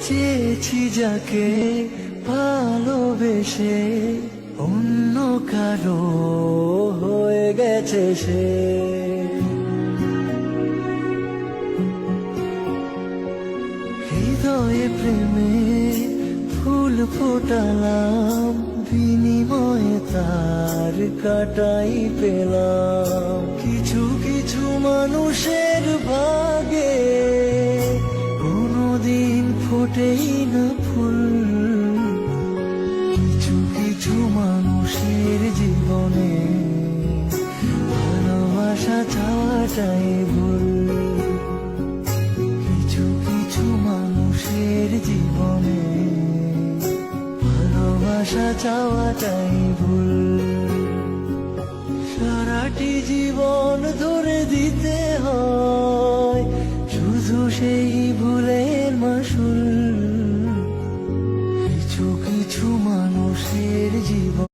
চেয়েছি যাকে ভালোবেসে অন্য কারো হয়ে গেছে সে। হৃদয়ে প্রেমে ফুল ফোটালাম, বিনিময়ে তার কাটাই পেলাম। কিছু কিছু মানুষের ভাগে কোনোদিন ফোটেই না ফুল, কিছু কিছু মানুষের জীবনে ভালোবাসা চাওয়াটাই ভুল। কিছু কিছু মানুষের জীবনে ভালোবাসা চাওয়াটাই ভুল। সারাটি জীবন ধরে দিতে হয় শুধু সেই ভুলের মাসুল। কিছু কিছু মানুষের জীবন